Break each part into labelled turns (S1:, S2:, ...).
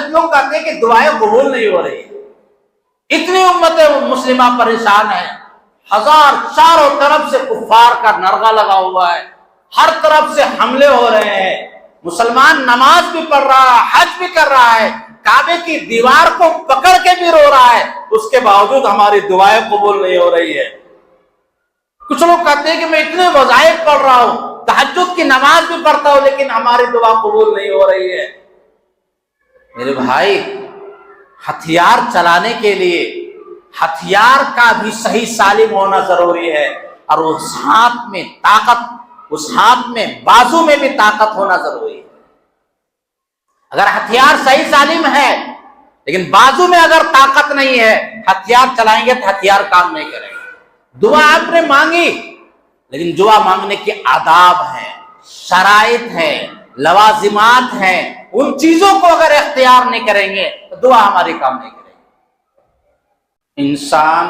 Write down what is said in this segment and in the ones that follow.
S1: کیوں کہتے ہیں کہ دعائیں قبول نہیں ہو رہی؟ اتنی امت مسلمہ پریشان ہے، چاروں طرف سے کفار کا نرغہ لگا ہوا ہے، ہر طرف سے حملے ہو رہے ہیں، مسلمان نماز بھی پڑھ رہا ہے، حج بھی کر رہا ہے، کعبے کی دیوار کو پکڑ کے بھی رو رہا ہے، اس کے باوجود ہماری دعائیں قبول نہیں ہو رہی ہے۔ کچھ لوگ کہتے ہیں کہ میں اتنے وظائف پڑھ رہا ہوں، تہجد کی نماز بھی پڑھتا ہوں، لیکن ہماری دعا قبول نہیں ہو رہی ہے۔ میرے بھائی، ہتھیار چلانے کے لیے ہتھیار کا بھی صحیح سالم ہونا ضروری ہے، اور اس ہاتھ میں طاقت، اس ہاتھ میں بازو میں بھی طاقت ہونا ضروری ہے۔ اگر ہتھیار صحیح سالم ہے لیکن بازو میں اگر طاقت نہیں ہے، ہتھیار چلائیں گے تو ہتھیار کام نہیں کریں گے۔ دعا آپ نے مانگی، لیکن دعا مانگنے کے آداب ہیں، شرائط ہیں، لوازمات ہیں، ان چیزوں کو اگر اختیار نہیں کریں گے تو دعا ہماری کام نہیں کرے گی۔ انسان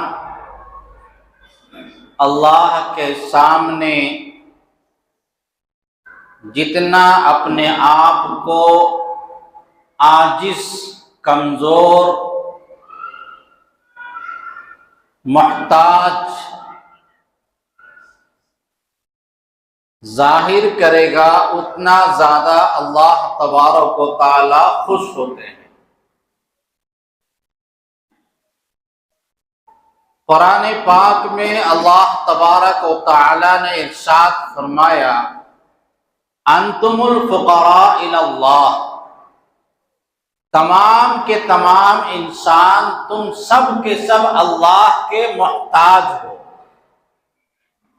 S1: اللہ کے سامنے جتنا اپنے آپ کو عاجز، کمزور، محتاج ظاہر کرے گا، اتنا زیادہ اللہ تبارک و تعالی خوش ہوتے ہیں۔ قرآن پاک میں اللہ تبارک و تعالی نے ارشاد فرمایا، انتم الفقراء الی اللہ، تمام کے تمام انسان تم سب کے سب اللہ کے محتاج ہو۔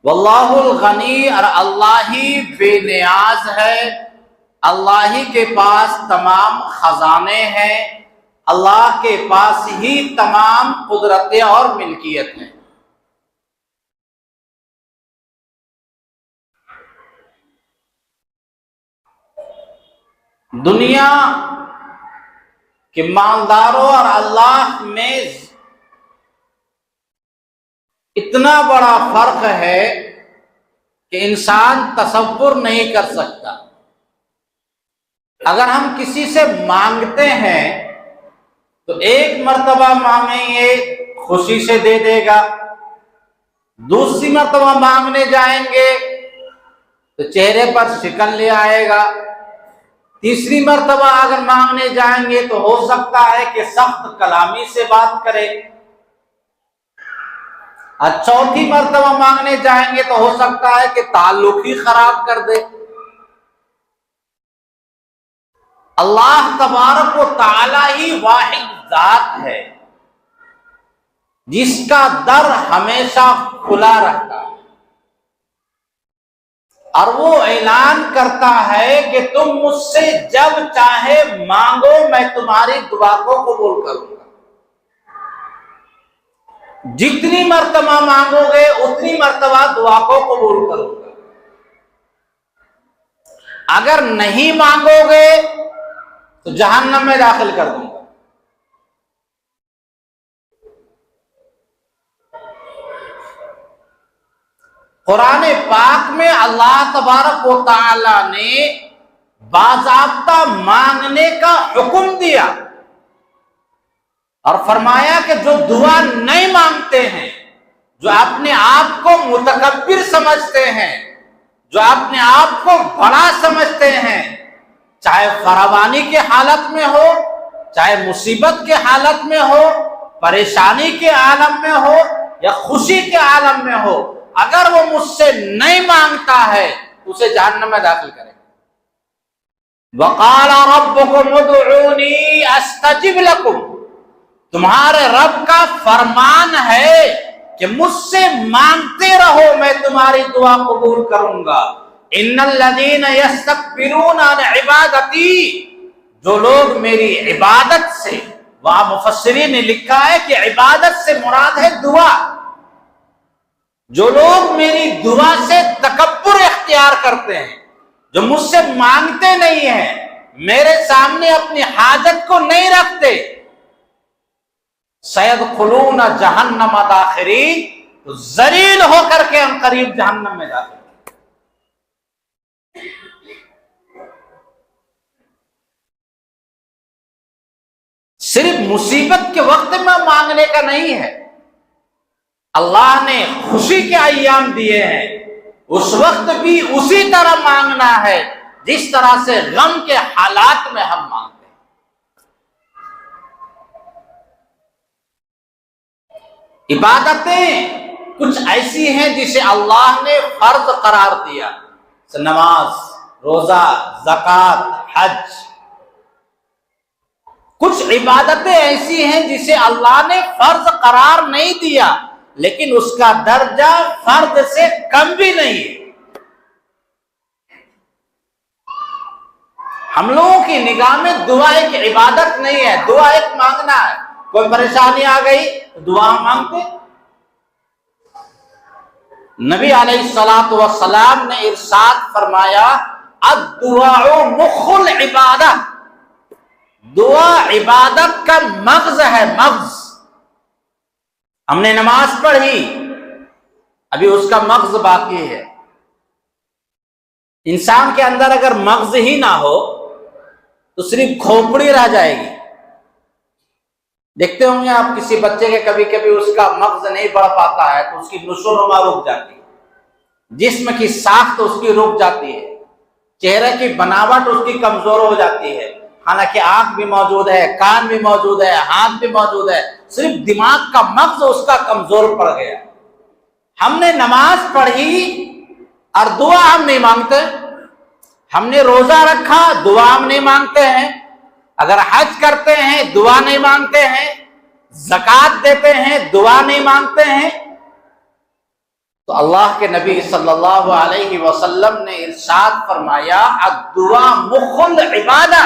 S1: واللہ الغنی، اور اللہ ہی بے نیاز ہے، اللہ ہی کے پاس تمام خزانے ہیں، اللہ کے پاس ہی تمام قدرتیں اور ملکیت ہیں۔ دنیا کے مالداروں اور اللہ میں اتنا بڑا فرق ہے کہ انسان تصور نہیں کر سکتا۔ اگر ہم کسی سے مانگتے ہیں تو ایک مرتبہ مانگیں گے خوشی سے دے دے گا، دوسری مرتبہ مانگنے جائیں گے تو چہرے پر شکن لے آئے گا، تیسری مرتبہ اگر مانگنے جائیں گے تو ہو سکتا ہے کہ سخت کلامی سے بات کرے، اور چوتھی مرتبہ مانگنے جائیں گے تو ہو سکتا ہے کہ تعلق ہی خراب کر دے۔ اللہ تبارک و تعالی ہی واحد ذات ہے جس کا در ہمیشہ کھلا رہتا ہے، اور وہ اعلان کرتا ہے کہ تم مجھ سے جب چاہے مانگو، میں تمہاری دعا کو قبول کروں گا۔ جتنی مرتبہ مانگو گے اتنی مرتبہ دعا کو قبول کروں گا۔ اگر نہیں مانگو گے تو جہنم میں داخل کر دوں گا۔ قرآن پاک میں اللہ تبارک و تعالی نے باضابطہ مانگنے کا حکم دیا، اور فرمایا کہ جو دعا نہیں مانگتے ہیں، جو اپنے آپ کو متکبر سمجھتے ہیں، جو اپنے آپ کو بڑا سمجھتے ہیں، چاہے فراوانی کے حالت میں ہو، چاہے مصیبت کے حالت میں ہو، پریشانی کے عالم میں ہو یا خوشی کے عالم میں ہو، اگر وہ مجھ سے نہیں مانگتا ہے تو اسے جہنم میں داخل کرے۔ وَقَالَ رَبُّكُمُ ادْعُونِي أَسْتَجِبْ لَكُمْ، تمہارے رب کا فرمان ہے کہ مجھ سے مانگتے رہو، میں تمہاری دعا قبول کروں گا۔ ان الذین یستکبرون عن عبادتی، جو لوگ میری عبادت سے، وہاں مفسرین نے لکھا ہے کہ عبادت سے مراد ہے دعا، جو لوگ میری دعا سے تکبر اختیار کرتے ہیں، جو مجھ سے مانگتے نہیں ہیں، میرے سامنے اپنی حاجت کو نہیں رکھتے، سیدخلون جہنم داخرین، تو ذلیل ہو کر کے ہم قریب جہنم میں داخل صرف مصیبت کے وقت میں مانگنے کا نہیں ہے، اللہ نے خوشی کے ایام دیے ہیں، اس وقت بھی اسی طرح مانگنا ہے جس طرح سے غم کے حالات میں ہم مانگتے ہیں۔ عبادتیں کچھ ایسی ہیں جسے اللہ نے فرض قرار دیا، نماز، روزہ، زکوٰۃ، حج۔ کچھ عبادتیں ایسی ہیں جسے اللہ نے فرض قرار نہیں دیا لیکن اس کا درجہ فرض سے کم بھی نہیں ہے۔ ہم لوگوں کی نگاہ میں دعا ایک عبادت نہیں ہے، دعا ایک مانگنا ہے۔ کوئی پریشانی آ گئی تو دعا مانگتے۔ نبی علیہ الصلوۃ والسلام نے ارشاد فرمایا الدعاء مخ العبادہ، دعا عبادت کا مغز ہے، مغز۔ ہم نے نماز پڑھی، ابھی اس کا مغز باقی ہے۔ انسان کے اندر اگر مغز ہی نہ ہو تو صرف کھوپڑی رہ جائے گی۔ دیکھتے ہوں گے آپ کسی بچے کے کبھی کبھی اس کا مغز نہیں بڑھ پاتا ہے تو اس کی نشو و نما رک جاتی ہے، جسم کی ساخت اس کی رک جاتی ہے، چہرے کی بناوٹ اس کی کمزور ہو جاتی ہے، حالانکہ آنکھ بھی موجود ہے، کان بھی موجود ہے، ہاتھ بھی موجود ہے، صرف دماغ کا مغز اس کا کمزور پڑ گیا۔ ہم نے نماز پڑھی اور دعا ہم نہیں مانگتے، ہم نے روزہ رکھا دعا ہم نہیں مانگتے ہیں، اگر حج کرتے ہیں دعا نہیں مانگتے ہیں، زکوٰۃ دیتے ہیں دعا نہیں مانگتے ہیں، تو اللہ کے نبی صلی اللہ علیہ وسلم نے ارشاد فرمایا الدعاء مخ العبادہ،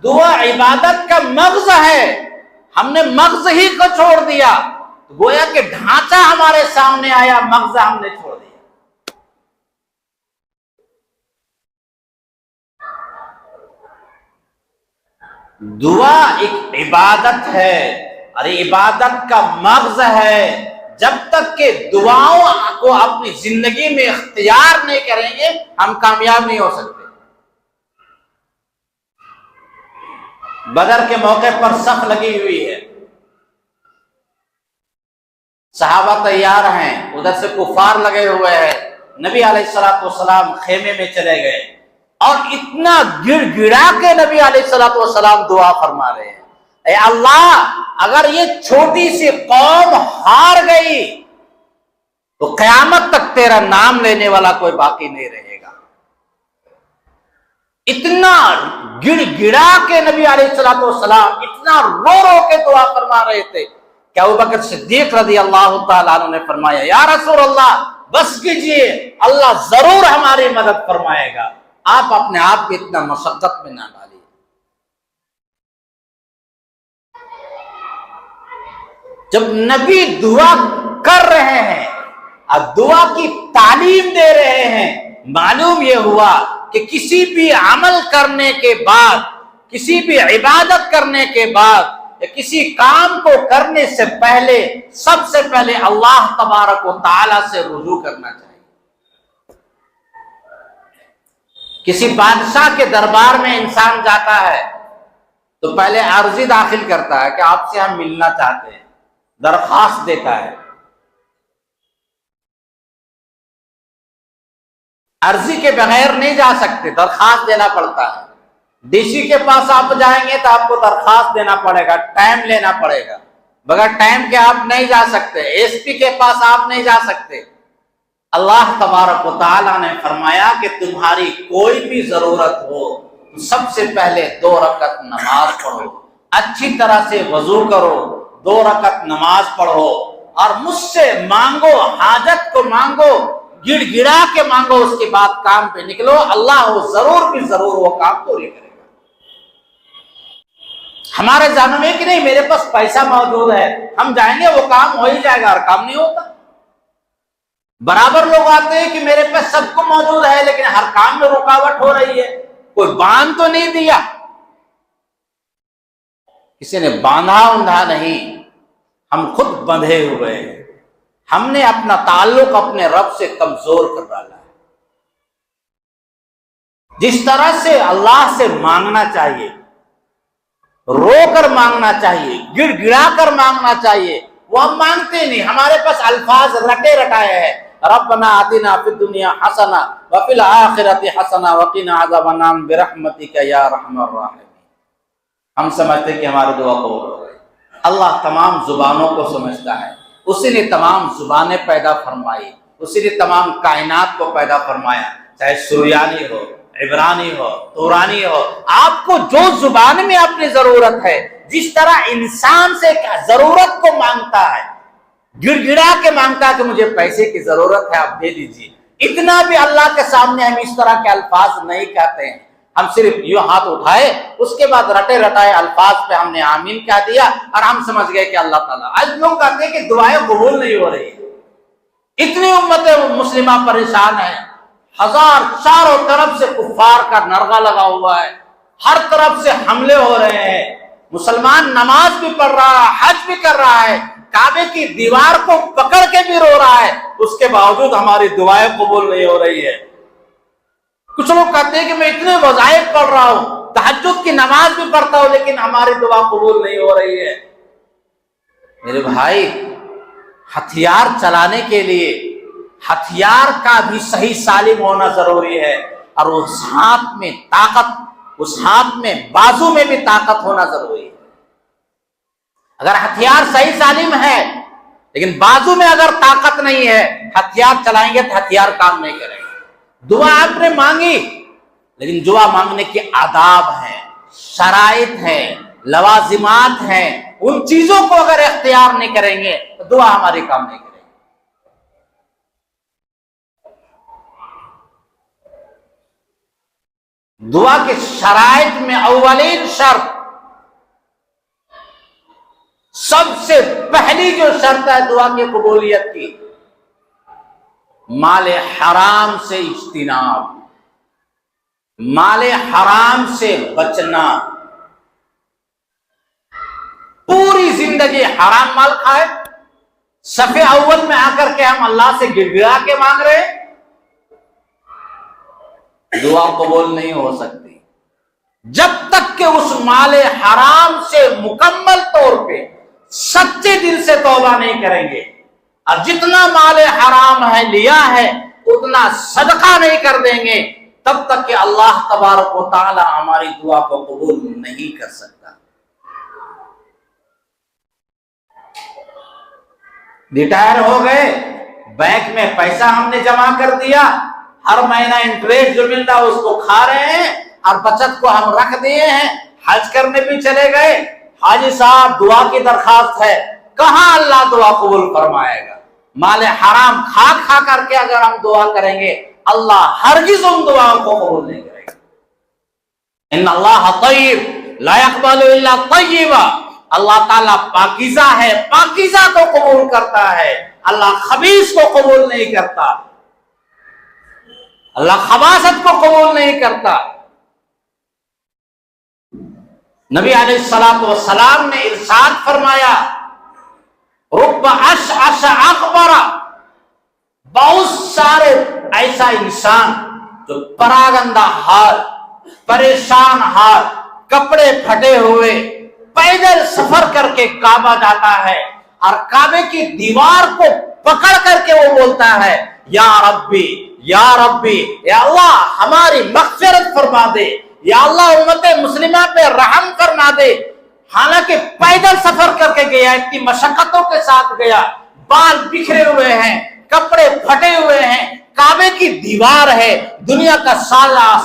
S1: دعا عبادت کا مغز ہے۔ ہم نے مغز ہی کو چھوڑ دیا، گویا کہ ڈھانچہ ہمارے سامنے آیا، مغز ہم نے چھوڑ دیا۔ دعا ایک عبادت ہے اور عبادت کا مغز ہے۔ جب تک کہ دعاؤں کو اپنی زندگی میں اختیار نہیں کریں گے ہم کامیاب نہیں ہو سکتے۔ بدر کے موقع پر صف لگی ہوئی ہے، صحابہ تیار ہیں، ادھر سے کفار لگے ہوئے ہیں، نبی علیہ الصلوۃ والسلام خیمے میں چلے گئے اور اتنا گڑ گڑا کے نبی علیہ الصلوۃ والسلام دعا فرما رہے ہیں، اے اللہ اگر یہ چھوٹی سی قوم ہار گئی تو قیامت تک تیرا نام لینے والا کوئی باقی نہیں رہے گا۔ اتنا گڑ گڑا کے نبی علیہ الصلوۃ والسلام اتنا رو رو کے دعا فرما رہے تھے کہ ابوبکر صدیق رضی اللہ تعالیٰ عنہ نے فرمایا یا رسول اللہ بس کیجئے، اللہ ضرور ہماری مدد فرمائے گا، آپ اپنے آپ کو اتنا مشقت میں نہ ڈالیے۔ جب نبی دعا کر رہے ہیں اور دعا کی تعلیم دے رہے ہیں، معلوم یہ ہوا کہ کسی بھی عمل کرنے کے بعد، کسی بھی عبادت کرنے کے بعد یا کسی کام کو کرنے سے پہلے سب سے پہلے اللہ تبارک و تعالی سے رجوع کرنا چاہیے۔ کسی بادشاہ کے دربار میں انسان جاتا ہے تو پہلے عرضی داخل کرتا ہے کہ آپ سے ہم ملنا چاہتے ہیں، درخواست دیتا ہے۔ عرضی کے بغیر نہیں جا سکتے، درخواست دینا پڑتا ہے۔ ڈی سی کے پاس آپ جائیں گے تو آپ کو درخواست دینا پڑے گا، ٹائم لینا پڑے گا، بغیر ٹائم کے آپ نہیں جا سکتے۔ ایس پی کے پاس آپ نہیں جا سکتے۔ اللہ تبارک و تعالیٰ نے فرمایا کہ تمہاری کوئی بھی ضرورت ہو تو سب سے پہلے 2 رکعت نماز پڑھو، اچھی طرح سے وضو کرو، 2 رکعت نماز پڑھو اور مجھ سے مانگو، حاجت کو مانگو، گڑ گڑا کے مانگو، اس کے بعد کام پہ نکلو، اللہ وہ ضرور بھی ضرور وہ کام پوری کرے گا۔ ہمارے ذہن میں کہ نہیں میرے پاس پیسہ موجود ہے، ہم جائیں گے وہ کام ہو ہی جائے گا، اور کام نہیں ہوتا۔ برابر لوگ آتے ہیں کہ میرے پاس سب کو موجود ہے لیکن ہر کام میں رکاوٹ ہو رہی ہے، کوئی باندھ تو نہیں دیا، کسی نے باندھا اوندھا نہیں، ہم خود بندھے ہوئے ہیں، ہم نے اپنا تعلق اپنے رب سے کمزور کر ڈالا ہے۔ جس طرح سے اللہ سے مانگنا چاہیے، رو کر مانگنا چاہیے، گڑ گڑا کر مانگنا چاہیے. وہ ہم مانگتے نہیں، ہمارے پاس الفاظ رٹے رٹائے ہیں. ربنا آتنا فی الدنیا حسنہ وفی الآخرۃ حسنہ وقنا عذاب النار برحمتک یا ارحم الراحمین. ہم سمجھتے کہ ہماری دعا قبول ہو گئی. اللہ تمام زبانوں کو سمجھتا ہے، اسی نے تمام زبانیں پیدا فرمائی، اسی نے تمام کائنات کو پیدا فرمایا، چاہے سریانی ہو، عبرانی ہو، تورانی ہو. آپ کو جو زبان میں اپنی ضرورت ہے، جس طرح انسان سے ضرورت کو مانگتا ہے، گڑ گڑا کے مانگتا ہے کہ مجھے پیسے کی ضرورت ہے آپ دے دیجیے، اتنا بھی اللہ کے سامنے ہم اس طرح کے الفاظ نہیں کہتے ہیں. ہم صرف یوں ہاتھ اٹھائے، اس کے بعد رٹے رٹائے الفاظ پہ ہم نے آمین کہہ دیا اور ہم سمجھ گئے کہ اللہ تعالیٰ. آج لوگ کہتے ہیں کہ دعائیں قبول نہیں ہو رہی. اتنی امت مسلمہ پریشان ہے، ہزار چاروں طرف سے کفار کا نرغہ لگا ہوا ہے، ہر طرف سے حملے ہو رہے ہیں. مسلمان نماز بھی پڑھ رہا ہے، حج بھی کر رہا ہے، کعبے کی دیوار کو پکڑ کے بھی رو رہا ہے، اس کے باوجود ہماری دعائیں قبول نہیں ہو رہی ہے. کچھ لوگ کہتے ہیں کہ میں اتنے وظائف پڑھ رہا ہوں، تہجد کی نماز بھی پڑھتا ہوں، لیکن ہماری دعا قبول نہیں ہو رہی ہے. میرے بھائی، ہتھیار چلانے کے لیے ہتھیار کا بھی صحیح سالم ہونا ضروری ہے، اور اس ہاتھ میں طاقت، اس ہاتھ میں بازو میں بھی طاقت ہونا ضروری ہے. اگر ہتھیار صحیح سالم ہے لیکن بازو میں اگر طاقت نہیں ہے، ہتھیار چلائیں گے تو ہتھیار کام نہیں کرے گا. دعا آپ نے مانگی، لیکن دعا مانگنے کے آداب ہیں، شرائط ہیں، لوازمات ہیں. ان چیزوں کو اگر اختیار نہیں کریں گے تو دعا ہماری کام نہیں کرے گی. دعا کے شرائط میں اولین شرط، سب سے پہلی جو شرط ہے دعا کی قبولیت کی، مال حرام سے اجتناب، مال حرام سے بچنا. پوری زندگی حرام مال کھائے، صفحے اول میں آ کر کے ہم اللہ سے گڑ گڑا کے مانگ رہے، دعا قبول نہیں ہو سکتی جب تک کہ اس مال حرام سے مکمل طور پہ سچے دل سے توبہ نہیں کریں گے. اور جتنا مال حرام ہے لیا ہے اتنا صدقہ نہیں کر دیں گے، تب تک کہ اللہ تبارک و تعالی ہماری دعا کو قبول نہیں کر سکتا. ریٹائر ہو گئے، بینک میں پیسہ ہم نے جمع کر دیا، ہر مہینہ انٹریسٹ جو مل رہا اس کو کھا رہے ہیں، اور بچت کو ہم رکھ دیے ہیں، حج کرنے بھی چلے گئے. حاجی صاحب دعا کی درخواست ہے، کہاں اللہ دعا قبول فرمائے گا؟ مال حرام کھا کھا کر کے اگر ہم دعا کریں گے اللہ ہرگز ان دعاؤں کو قبول نہیں کرے گا. ان اللہ طیب لا يقبل الا طیبا. اللہ تعالیٰ پاکیزہ ہے، پاکیزہ کو قبول کرتا ہے، اللہ خبیث کو قبول نہیں کرتا، اللہ خباثت کو قبول نہیں کرتا. نبی علیہ الصلوۃ والسلام نے ارشاد فرمایا، رب اشعث اغبر، بہت سارے ایسا انسان جو پراگندہ حال، پریشان حال، کپڑے پھٹے ہوئے، پیدل سفر کر کے کعبہ جاتا ہے اور کعبے کی دیوار کو پکڑ کر کے وہ بولتا ہے، یا ربی یا ربی، یا اللہ ہماری مغفرت فرما دے، یا اللہ امت مسلمہ پہ رحم فرما دے. حالانکہ پیدل سفر کر کے گیا، اتنی مشقتوں کے ساتھ گیا، بال بکھرے ہوئے ہیں، کپڑے پھٹے ہوئے ہیں، کعبے کی دیوار ہے، دنیا کا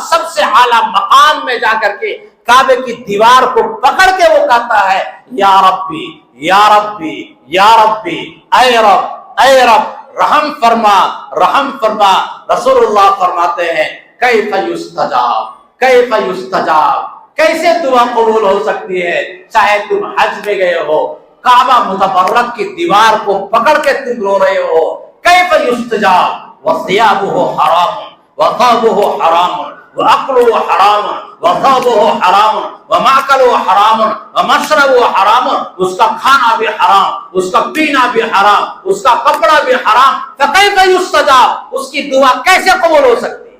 S1: سب سے اعلیٰ مقام میں جا کر کے کعبے کی دیوار کو پکڑ کے وہ کہتا ہے، یا ربی یا ربی یا ربی، اے رب اے رب رحم فرما رحم فرما. رسول اللہ فرماتے ہیں، کیف یستجاب کیف یستجاب، کیسے دعا قبول ہو سکتی ہے؟ چاہے تم حج میں گئے ہو، کعبہ متبرک کی دیوار کو پکڑ کے تم رو رہے ہو، کیف یستجاب وثیابہ حرام وثوبہ حرام وَأَكْلُهُ حرام وَثَوْبُهُ حرام وَمَأْكَلُهُ حرام وَمَشْرَبُهُ حرام. اس کا کھانا بھی حرام، اس کا پینا بھی حرام، اس کا کپڑا بھی حرام. فَكَيْفَ يُسْتَجَابُ، اس کی دعا کیسے قبول ہو سکتی ہے؟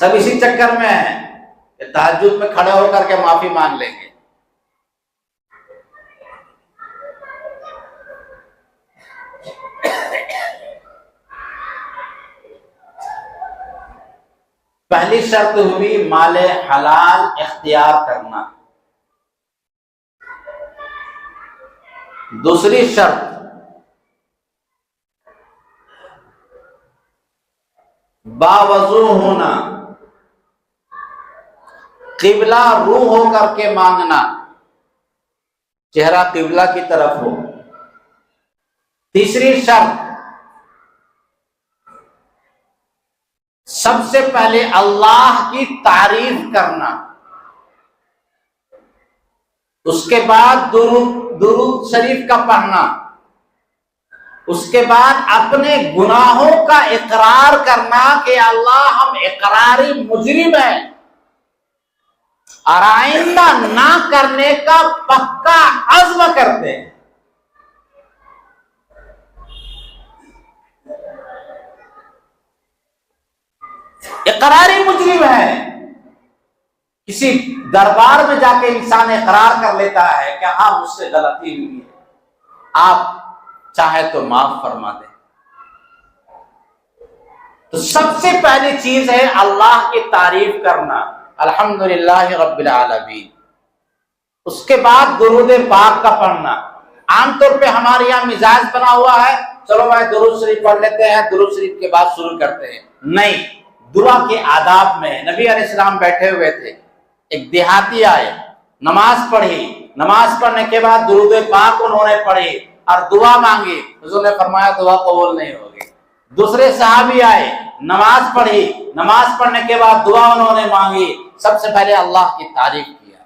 S1: سب اسی چکر میں ہیں کہ تہجد میں کھڑے ہو کر کے معافی مانگ لیں گے. پہلی شرط ہوئی مال حلال اختیار کرنا. دوسری شرط باوضو ہونا، قبلہ رو ہو کر کے مانگنا، چہرہ قبلہ کی طرف ہو. تیسری شرط سب سے پہلے اللہ کی تعریف کرنا، اس کے بعد درود شریف کا پڑھنا، اس کے بعد اپنے گناہوں کا اقرار کرنا کہ اللہ ہم اقراری مجرم ہیں اور آئندہ نہ کرنے کا پکا عزم کرتے ہیں. اقراری مجرم ہے. کسی دربار میں جا کے انسان اقرار کر لیتا ہے کہ ہاں مجھ سے غلطی ہوئی ہے، آپ چاہے تو معاف فرما دیں. تو سب سے پہلی چیز ہے اللہ کی تعریف کرنا، الحمدللہ رب العالمین. اس کے بعد درود پاک کا پڑھنا. عام طور پہ ہمارے یہاں مزاج بنا ہوا ہے، چلو بھائی درود شریف پڑھ لیتے ہیں، درود شریف کے بعد شروع کرتے ہیں. نہیں، دعا کے آداب میں نبی علیہ السلام بیٹھے ہوئے تھے، ایک دیہاتی آئے، نماز پڑھی، نماز پڑھنے کے بعد درود پاک انہوں نے پڑھی اور دعا مانگی. حضور نے فرمایا دعا قبول نہیں ہوگی. دوسرے صحابی آئے، نماز پڑھی، نماز پڑھنے کے بعد دعا انہوں نے مانگی. سب سے پہلے اللہ کی تعریف کیا،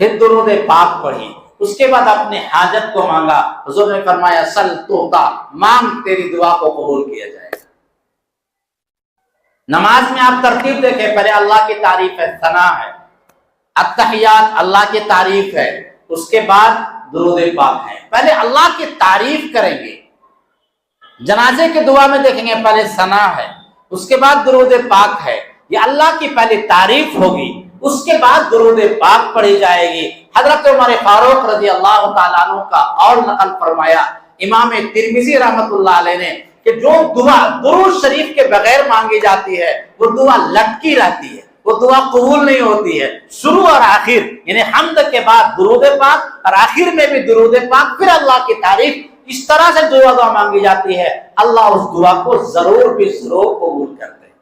S1: پھر درود پاک پڑھی، اس کے بعد اپنے حاجت کو مانگا. حضور نے فرمایا سل توتا، مانگ تیری دعا کو قبول کیا جائے گا. نماز میں آپ ترتیب دیکھیں، پہلے اللہ کی تعریف ہے، ثنا ہے، التحیات اللہ کی تعریف ہے، اس کے بعد درود پاک ہے. پہلے اللہ کی تعریف کریں گے. جنازے کے دعا میں دیکھیں گے پہلے ثنا ہے، اس کے بعد درود پاک ہے. یہ اللہ کی پہلے تعریف ہوگی، اس کے بعد درود پاک پڑھی جائے گی. حضرت عمر فاروق رضی اللہ تعالیٰ عنہ کا اور نقل فرمایا امام ترمذی رحمۃ اللہ علیہ نے کہ جو دعا درود شریف کے بغیر مانگی جاتی ہے وہ دعا لٹکی رہتی ہے، وہ دعا قبول نہیں ہوتی ہے. شروع اور آخر یعنی حمد کے بعد درود پاک اور آخر میں بھی درود پاک، پھر اللہ کی تعریف، اس طرح سے جو دعا مانگی جاتی ہے اللہ اس دعا کو ضرور بھی ضرور قبول کرتے ہیں.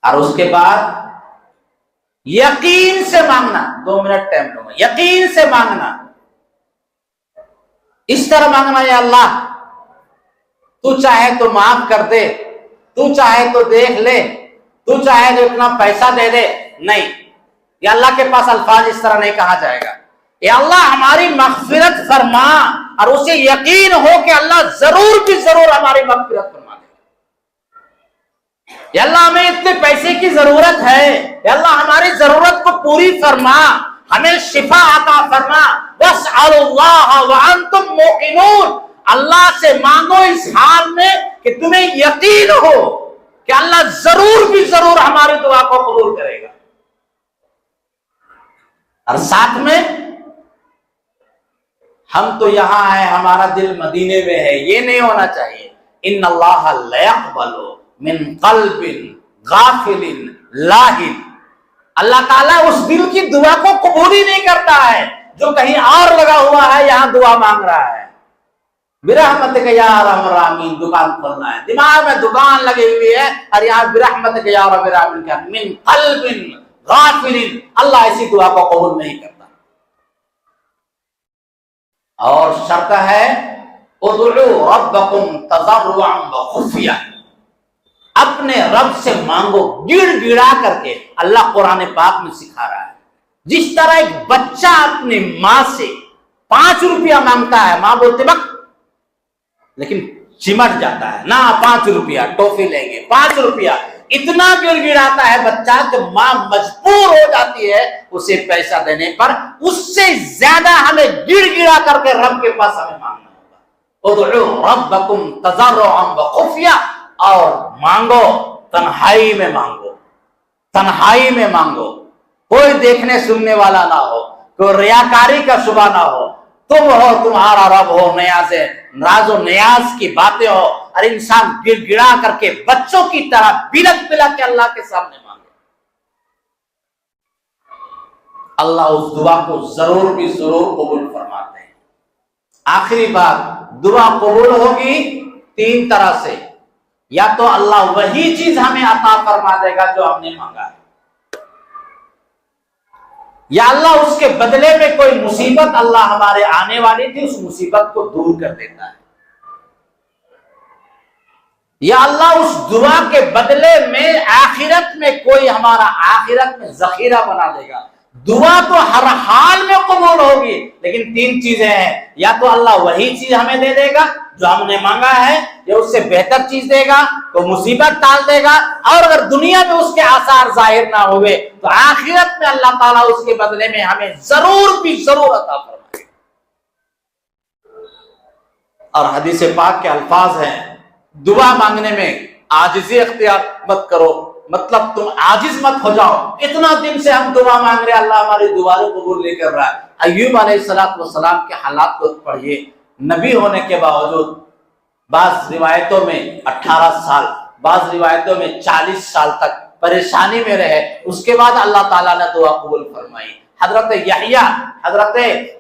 S1: اور اس کے بعد یقین سے مانگنا. 2 منٹ ٹائم لوں گا. یقین سے مانگنا، اس طرح مانگنا یا اللہ تو چاہے تو معاف کر دے، تو چاہے تو دیکھ لے، تو چاہے تو اتنا پیسہ دے دے. نہیں، یہ اللہ کے پاس الفاظ اس طرح نہیں کہا جائے گا. یا اللہ ہماری مغفرت فرما، اور اسے یقین ہو کہ اللہ ضرور بھی ضرور ہماری مغفرت فرما دے. یا اللہ ہمیں اتنے پیسے کی ضرورت ہے، یا اللہ ہماری ضرورت کو پوری فرما، ہمیں شفا عطا فرما. واسألوا اللہ وانتم موقنون، اللہ سے مانگو اس حال میں کہ تمہیں یقین ہو کہ اللہ ضرور بھی ضرور ہماری دعا کو قبول کرے گا. اور ساتھ میں ہم تو یہاں ہیں، ہمارا دل مدینے میں ہے، یہ نہیں ہونا چاہیے. ان اللہ لا يقبل من قلب غافل لاہن، اللہ تعالیٰ اس دل کی دعا کو قبول ہی نہیں کرتا ہے جو کہیں اور لگا ہوا ہے، یہاں دعا مانگ رہا ہے. برحمتک یا ارحم الراحمین، دکان کھولنا ہے، دماغ میں دکان لگی ہوئی ہے اور یہاں برحمتک یا رب العالمین کیا من قلب غافل، اللہ ایسی دعا کو قبول نہیں کرتا. اور شرط ہے ادعوا ربکم تضرعا وخفیہ، اپنے رب سے مانگو گڑ گڑا کر کے. اللہ قرآن پاک میں سکھا رہا ہے جس طرح ایک بچہ اپنی ماں سے 5 روپیہ مانگتا ہے، ماں بولتے وقت لیکن چمٹ جاتا ہے، نہ 5 روپیہ ٹوفی لیں گے، 5 روپیہ، اتنا گڑ گڑاتا ہے بچہ کہ ماں مجبور ہو جاتی ہے اسے پیسہ دینے پر. اس سے زیادہ ہمیں گڑ گڑا کر کے رب کے پاس ہمیں مانگنا ہوگا. ادعوا ربکم تضرعا وخفیہ، اور مانگو تنہائی میں مانگو، تنہائی میں مانگو، کوئی دیکھنے سننے والا نہ ہو، کوئی ریاکاری کا شبہ نہ ہو، تم ہو تمہارا رب ہو، ناز و نیاز کی باتیں ہو، اور انسان گڑ گڑا کر کے بچوں کی طرح بلک بلک کے اللہ کے سامنے مانگے، اللہ اس دعا کو ضرور بھی ضرور قبول فرماتے ہیں۔ آخری بات، دعا قبول ہوگی تین طرح سے، یا تو اللہ وہی چیز ہمیں عطا فرما دے گا جو ہم نے مانگا ہے، یا اللہ اس کے بدلے میں کوئی مصیبت اللہ ہمارے آنے والی تھی اس مصیبت کو دور کر دیتا ہے، یا اللہ اس دعا کے بدلے میں آخرت میں کوئی ہمارا آخرت میں ذخیرہ بنا دے گا۔ دعا تو ہر حال میں قبول ہوگی، لیکن تین چیزیں ہیں، یا تو اللہ وہی چیز ہمیں دے دے گا جو ہم نے مانگا ہے، یا اس سے بہتر چیز دے گا، کوئی مصیبت ٹال دے گا، اور اگر دنیا میں اس کے آثار ظاہر نہ ہوئے تو آخرت میں اللہ تعالیٰ اس کے بدلے میں ہمیں ضرور بھی ضرور عطا فرمائے گا۔ اور حدیث پاک کے الفاظ ہیں، دعا مانگنے میں عاجزی اختیار مت کرو، مطلب تم عاجز مت ہو جاؤ، اتنا دن سے ہم دعا مانگ رہے ہیں اللہ ہماری دعا کو قبول نہیں کر رہا ہے۔ ایوب علیہ السلام کے حالات کو پڑھیے، نبی ہونے کے باوجود بعض روایتوں میں 18 سال، بعض روایتوں میں 40 سال تک پریشانی میں رہے، اس کے بعد اللہ تعالیٰ نے دعا قبول فرمائی۔ حضرت یحییٰ، حضرت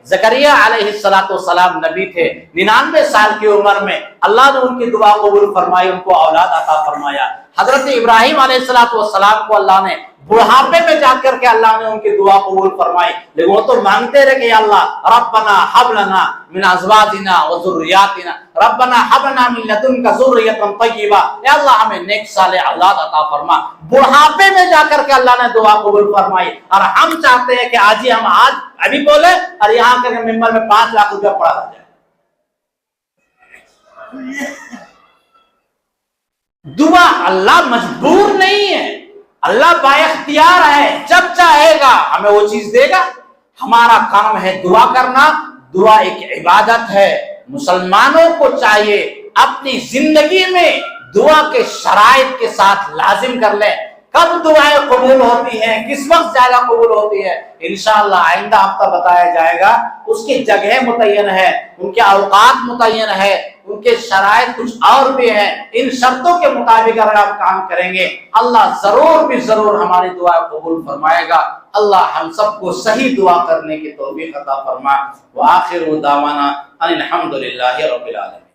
S1: زکریا علیہ السلام نبی تھے، 99 سال کی عمر میں اللہ نے ان کی دعا قبول فرمائی، ان کو اولاد عطا فرمایا۔ حضرت ابراہیم علیہ السلام کو اللہ نے بڑھاپے میں جا کر کے اللہ نے ان کی دعا قبول فرمائی، لیکن وہ تو مانگتے رہے کہ اللہ ربنا حب لنا من ازواجنا وذریاتنا، ربنا حب لنا من لدنک ذریۃ طیبہ، اے اللہ ہمیں نیک صالح اولاد عطا فرما۔ بڑھاپے میں جا کر کے اللہ نے دعا قبول فرمائی، اور ہم چاہتے ہیں کہ آج ہی ہم ابھی بولے اور یہاں کر کے ممبر میں 5 لاکھ روپیہ پڑا رہ جائے۔ دعا اللہ مجبور نہیں ہے، اللہ با اختیار ہے، جب چاہے گا ہمیں وہ چیز دے گا۔ ہمارا کام ہے دعا کرنا، دعا ایک عبادت ہے، مسلمانوں کو چاہیے اپنی زندگی میں دعا کے شرائط کے ساتھ لازم کر لیں۔ کب دعائیں قبول ہوتی ہیں، کس وقت زیادہ قبول ہوتی ہے، انشاءاللہ آئندہ ہفتہ بتایا جائے گا۔ اس کی جگہ متعین ہے، ان کے اوقات متعین ہے، ان کے شرائط کچھ اور بھی ہیں، ان شرطوں کے مطابق اگر آپ کام کریں گے اللہ ضرور بھی ضرور ہماری دعا قبول فرمائے گا۔ اللہ ہم سب کو صحیح دعا کرنے کی توفیق عطا فرمائے۔ وآخر دعوانا ان الحمد للہ رب العالمین۔